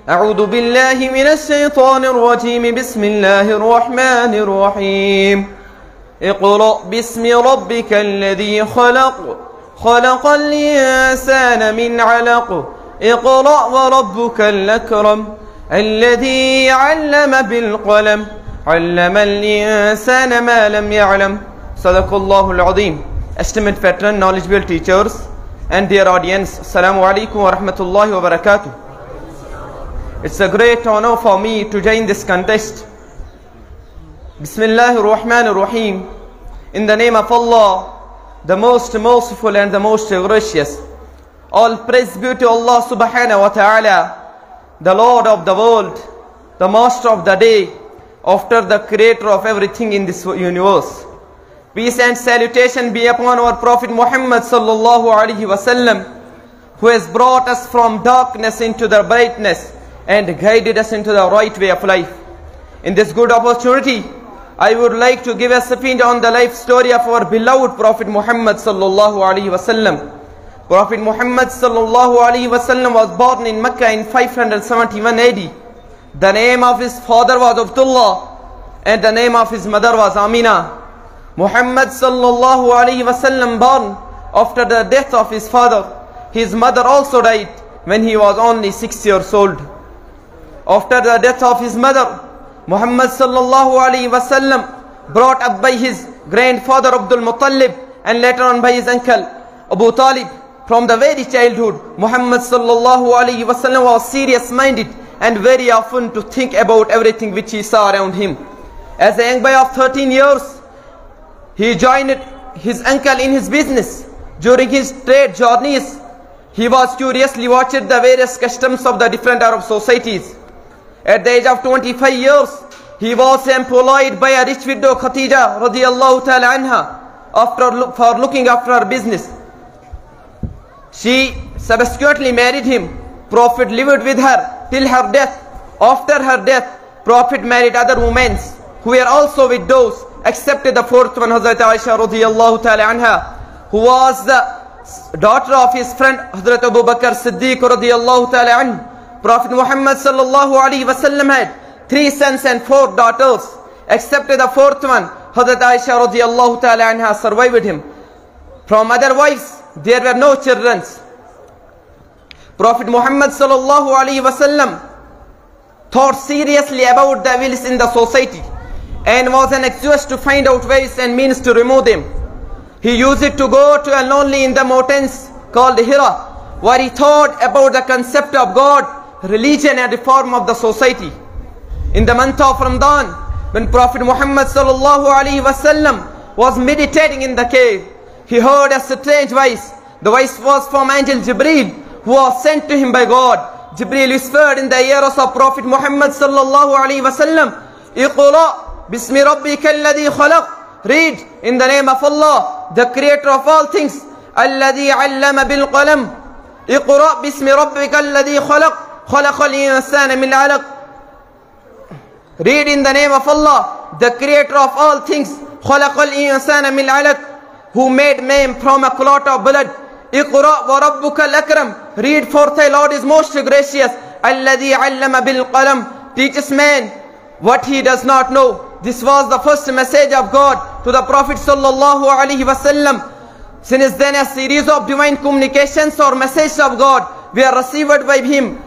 أعوذ بالله من الشيطان الرجيم. بسم الله الرحمن الرحيم. اقرأ باسم ربك الذي خلق خلق الإنسان من علق اقرأ وربك الأكرم الذي علم بالقلم علم الإنسان ما لم يعلم. صدق الله العظيم. Esteemed veteran, knowledgeable teachers and dear audience, Assalamu alaikum wa rahmatullahi wa barakatuh. It's a great honor for me to join this contest. Bismillahir Rahmanir Rahim. In the name of Allah, the most merciful and the most gracious. All praise be to Allah subhanahu wa ta'ala, the Lord of the world, the master of the day, after the creator of everything in this universe. Peace and salutation be upon our Prophet Muhammad sallallahu alaihi wasallam, who has brought us from darkness into the brightness and guided us into the right way of life. In this good opportunity, I would like to give a spin on the life story of our beloved Prophet Muhammad sallallahu alaihi wasallam. Prophet Muhammad sallallahu alaihi wasallam was born in Mecca in 571 AD. The name of his father was Abdullah and the name of his mother was Amina. Muhammad sallallahu alaihi wasallam born after the death of his father. His mother also died when he was only 6 years old. After the death of his mother, Muhammad sallallahu alaihi wasallam, brought up by his grandfather Abdul Muttalib and later on by his uncle Abu Talib. From the very childhood, Muhammad sallallahu alaihi wasallam was serious minded and very often to think about everything which he saw around him. As a young boy of 13 years, he joined his uncle in his business. During his trade journeys, he was curiously watched the various customs of the different Arab societies. At the age of 25 years, he was employed by a rich widow Khadija radiyallahu ta'ala anha for looking after her business. She subsequently married him. Prophet lived with her till her death. After her death, Prophet married other women who were also widows, except the fourth one, Hazrat Aisha radiyallahu ta'ala anha, who was the daughter of his friend Hazrat Abu Bakr Siddiq radiyallahu ta'ala anhu. Prophet Muhammad sallallahu alaihi wasallam had 3 sons and 4 daughters, except the fourth one, Hazrat Aisha radiyallahu ta'ala anha, survived him. From other wives, there were no children. Prophet Muhammad sallallahu alaihi wasallam thought seriously about the evils in the society and was anxious to find out ways and means to remove them. He used it to go to a lonely in the mountains called Hira, where he thought about the concept of God, religion and reform of the society. In the month of Ramadan, when Prophet Muhammad sallallahu alaihi wasallam was meditating in the cave, he heard a strange voice. The voice was from angel Jibreel, who was sent to him by God. Jibreel whispered in the ears of Prophet Muhammad sallallahu alaihi wasallam, "Iqra bismi rabbika alladhi khalaq." Read in the name of Allah, the creator of all things. Alladhi allama bil qalam. Iqra bismi rabbika alladhi khalaq khalaqal insana min alaq. Read in the name of Allah, the creator of all things. Khalaqal insana min alaq, who made man from a clot of blood. Iqra wa rabbuka al-akram. Read, for thy Lord is most gracious. Alladhi allama bil qalam, teaches man what he does not know. This was the first message of God to the Prophet sallallahu alaihi wasallam. Since then, a series of divine communications or messages of God were received by him,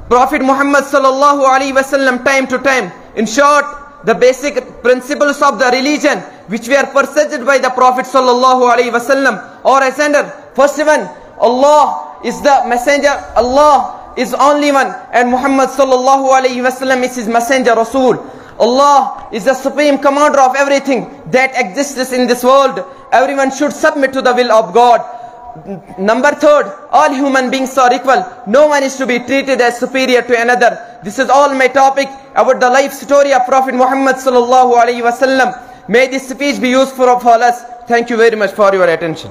Prophet Muhammad sallallahu alaihi wasallam, time to time. In short, the basic principles of the religion which were presented by the Prophet sallallahu alaihi wasallam or as under. First one, Allah is the messenger. Allah is only one, and Muhammad sallallahu alaihi wasallam is his messenger, Rasul. Allah is the supreme commander of everything that exists in this world. Everyone should submit to the will of God. Number third, all human beings are equal. No one is to be treated as superior to another. This is all my topic about the life story of Prophet Muhammad sallallahu alaihi wasallam. May this speech be useful for us. Thank you very much for your attention.